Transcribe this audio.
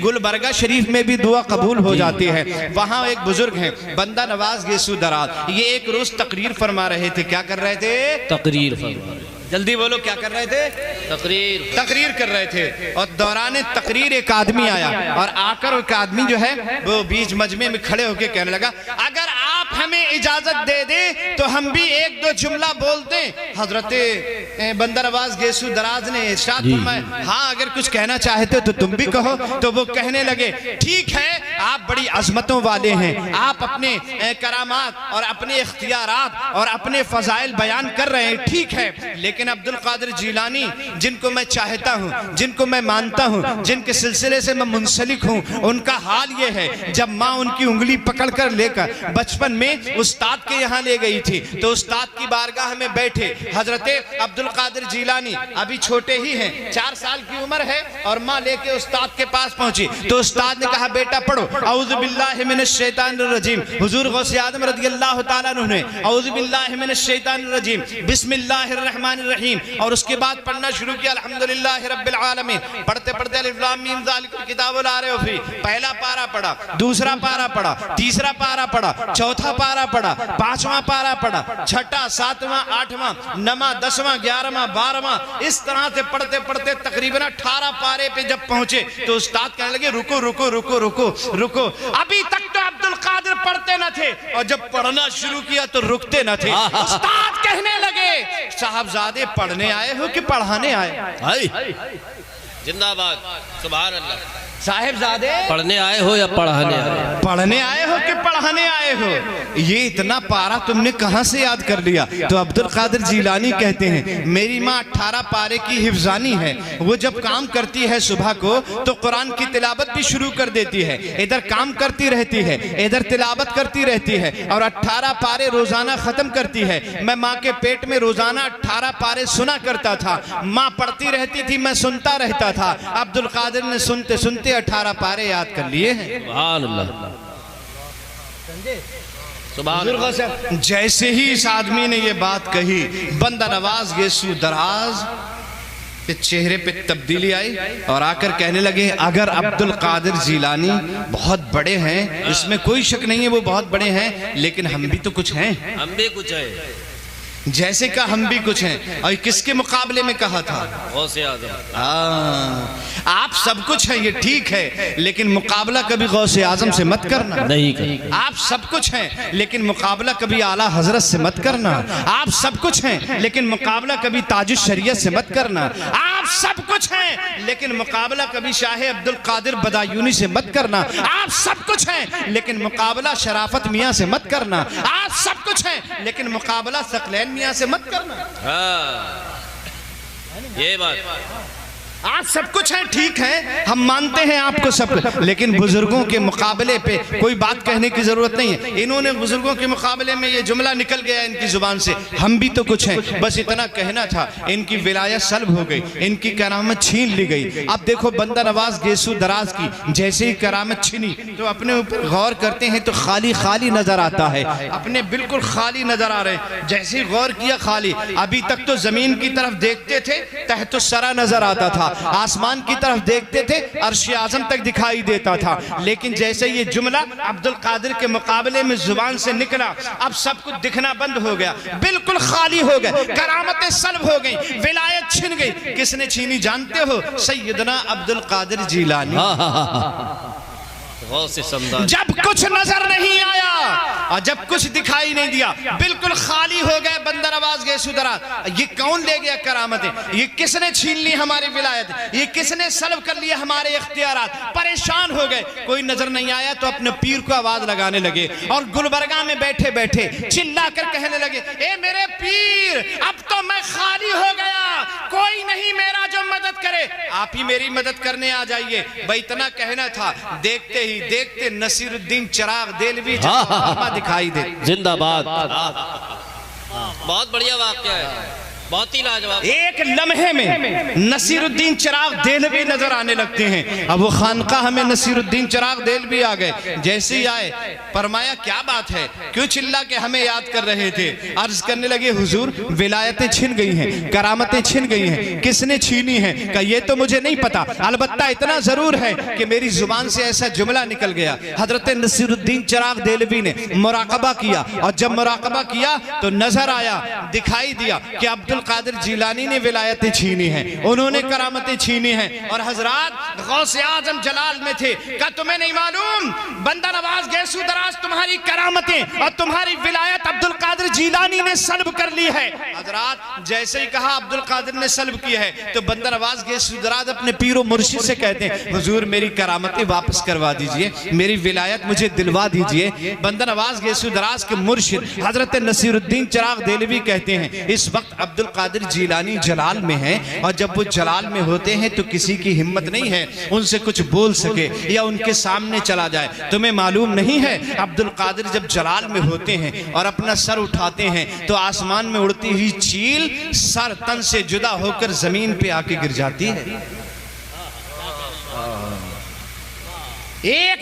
गुलबर्गा शरीफ में भी दुआ कबूल हो जाती है। वहाँ एक बुजुर्ग हैं बंदा नवाज गेसू दराज, ये एक रोज तकरीर फरमा रहे थे। क्या कर रहे थे? तकरीर फरमा। जल्दी बोलो, क्या कर रहे थे? तकरीर कर रहे थे। और दौरान तकरीर एक आदमी आया और आकर एक आदमी जो है वो बीच मजमे में खड़े होकर कहने लगा, अगर आप हमें इजाजत दे दे तो हम भी एक दो जुमला बोलते। हजरत बंदा नवाज गेसू दराज ने इरशाद फरमाया, हाँ अगर कुछ कहना चाहते तो तुम भी कहो। तो वो कहने लगे, ठीक है आप बड़ी अजमतों वाले हैं, आप अपने करामात और अपने इख्तियारात और अपने फजाइल बयान कर रहे हैं, ठीक है, लेकिन अब्दुल कादिर जीलानी जिनको मैं चाहता हूं, जिनको मैं मानता हूं, जिनके सिलसिले से मैं मुंसलिक हूं, उनका हाल ये है, जब माँ उनकी उंगली पकड़कर लेकर बचपन में उस्ताद के यहाँ ले गई थी तो उस्ताद की बारगाह में बैठे हजरत अब्दुल कादिर जीलानी अभी छोटे ही हैं, 4 साल की उम्र है, और माँ लेके उस्ताद के पास पहुंची तो उस्ताद ने कहा, बेटा पढ़ो औज़ु बिल्लाहि मिनश शैतानिर रजीम। हुजूर गौसे आजम रज़ियल्लाहु ताला अन्हु ने औज़ु बिल्लाहि मिनश शैतानिर रजीम बिस्मिल्लाहिर रहमानिर रहीम, और उसके बाद पढ़ना शुरू किया अल्हम्दुलिल्लाहि रब्बिल आलमीन। पढ़ते पढ़ते अलिफ लाम मीम ज़ालिकुल किताबु ला रैब फीह, पहला पारा पढ़ा, दूसरा पारा पढ़ा, तीसरा पारा पढ़ा, चौथा पारा पढ़ा, 5वां पारा पढ़ा, 6वां 7वां 8वां 9वां 10वां 11वां 12वां, इस तरह से पढ़ते पढ़ते तकरीबन 18 पारे पे जब पहुंचे तो उस्ताद कहने लगे, रुको रुको रुको रुको रुको। अभी तक तो अब्दुल कादिर पढ़ते न थे और जब पढ़ना शुरू किया तो रुकते न थे। उस्ताद कहने लगे, साहबजादे पढ़ने आए हो कि पढ़ाने आए? जिंदाबाद, सुभान अल्लाह। साहिबजादे पढ़ने आए हो या पढ़ाने आए? पढ़ने आए हो कि पढ़ाने आए हो? ये इतना पारा तुमने कहां से याद कर लिया? तो अब्दुल कादिर जीलानी कहते हैं, मेरी माँ 18 पारे की हिफ्जानी है, वो जब काम करती है सुबह को तो कुरान की तिलावत भी शुरू कर देती है, इधर काम करती रहती है, इधर तिलावत करती रहती है, और 18 पारे रोजाना खत्म करती है। मैं माँ के पेट में रोजाना 18 पारे सुना करता था, माँ पढ़ती रहती थी, मैं सुनता रहता था। अब्दुल कादिर ने सुनते सुनते 18 पारे याद कर लिए हैं। सुभान अल्लाह, सुभान अल्लाह। जैसे ही इस आदमी ने ये बात कही, बंदा नवाज गेसू दराज के चेहरे पे तब्दीली आई और आकर कहने लगे, अगर अब्दुल कादिर जीलानी बहुत बड़े हैं, इसमें कोई शक नहीं है, वो बहुत बड़े हैं, लेकिन हम भी तो कुछ हैं। हम भी कुछ हैं। जैसे का हम भी कुछ हैं। और किसके मुकाबले में कहा था? गौसे आजम। आप सब कुछ हैं, ये ठीक है, लेकिन मुकाबला कभी गौसे आजम से मत करना। नहीं, आप सब कुछ हैं लेकिन मुकाबला कभी आला हजरत से मत करना। आप सब कुछ हैं लेकिन मुकाबला कभी ताजुश शरीयत से मत करना। आप सब कुछ हैं लेकिन मुकाबला कभी शाह अब्दुल कादिर बदायूनी से मत करना। आप सब कुछ हैं लेकिन मुकाबला शराफत मियाँ से मत करना। आप सब कुछ हैं लेकिन मुकाबला सकलैन मियाँ से मत करना। ये बात, आप सब कुछ हैं, ठीक है, हम मानते हैं आपको सब, लेकिन बुजुर्गों के मुकाबले पे कोई बात कहने की जरूरत नहीं है। इन्होंने बुजुर्गों के मुकाबले में ये जुमला निकल गया इनकी जुबान से, हम भी तो कुछ हैं, बस इतना कहना था। इनकी विलायत सल्ब हो गई, इनकी करामत छीन ली गई। अब देखो बंदा नवाज गेसू दराज की जैसे ही करामत छीनी तो अपने ऊपर गौर करते हैं तो खाली खाली नजर आता है, अपने बिल्कुल खाली नजर आ रहे हैं। जैसे ही गौर किया, खाली। अभी तक तो जमीन की तरफ देखते थे, तहत सरा नजर आता था, आसमान की तरफ देखते थे, अर्श आज़म तक दिखाई देता था, लेकिन जैसे ये जुमला अब्दुल कादिर के मुकाबले में जुबान से निकला, अब सब कुछ दिखना बंद हो गया, बिल्कुल खाली हो गए, करामतें सल्ब हो गई, विलायत छिन गई। किसने छीनी जानते हो? सैयदना अब्दुल कादिर जीलानी। जब कुछ नजर नहीं आया और जब कुछ दिखाई नहीं दिया, बिल्कुल खाली हो गए बंदा नवाज गेसू दराज। ये कौन ले गया करामतें? ये किसने छीन ली हमारी विलायत? ये किसने सल्ब कर लिया हमारे इख्तियारात? परेशान हो गए, कोई नजर नहीं आया तो अपने पीर को आवाज लगाने लगे और गुलबर्गा में बैठे बैठे चिल्ला कर कहने लगे, ए मेरे पीर, अब तो मैं खाली हो गया, कोई नहीं मेरा जो मदद करे, आप ही मेरी मदद करने आ जाइए। भाई इतना कहना था, देखते ही देखते नसीरुद्दीन चिराग देलवी दिखाई दे। जिंदाबाद। बहुत बढ़िया वाक़या है। बहुत ही लाजवाब। एक लम्हे में नसीरुद्दीन चिराग देलवी नजर आने लगते हैं। अब वो खानकाह में नसीरुद्दीन चिराग देलवी आ गए। जैसे ही आए फरमाया क्या बात है, क्यों चिल्ला के हमें याद कर रहे थे? अर्ज करने लगे हुजूर विलायतें छिन गई हैं, करामतें छिन गई हैं। किसने छीनी है? कहा ये तो मुझे नहीं पता, अलबत्ता इतना जरूर है कि मेरी जुबान से ऐसा जुमला निकल गया। हजरत नसीरुद्दीन चिराग देलवी ने मुराकबा किया, और जब मुराकबा किया तो नजर आया, दिखाई दिया कि अब्दुल कादिर जीलानी ने विलायतें छीनी हैं, उन्होंने करामतें छीनी हैं। और हजरात गौसे आजम जलाल में थे। क्या तुम्हें नहीं मालूम बंदा नवाज गैसू दराज तुम्हारी करामतें और तुम्हारी विलायत अब्दुल कादिर जीलानी ने सल्ब कर ली है। हजरात जैसे ही कहा अब्दुल कादिर ने सल्ब किया है, तो बंदा नवाज गैसू दराज अपने पीरो मुर्शिद से कहते हैं हुजूर मेरी करामतें वापस करवा दीजिए, मेरी विलायत मुझे दिलवा दीजिए। बंदा नवाज गैसू दराज के मुर्शिद हजरत नसीरुद्दीन चिराग देलवी कहते हैं इस वक्त अब्दुल कादिर जीलानी जलाल में हैं, और जब वो जलाल में होते हैं तो किसी की हिम्मत नहीं है उनसे कुछ बोल सके या उनके सामने चला जाए। तुम्हें मालूम नहीं है अब्दुल कादिर जब जलाल में होते हैं और अपना सर उठाते हैं तो आसमान में उड़ती हुई चील सर तन से जुदा होकर जमीन पे आके गिर जाती है। एक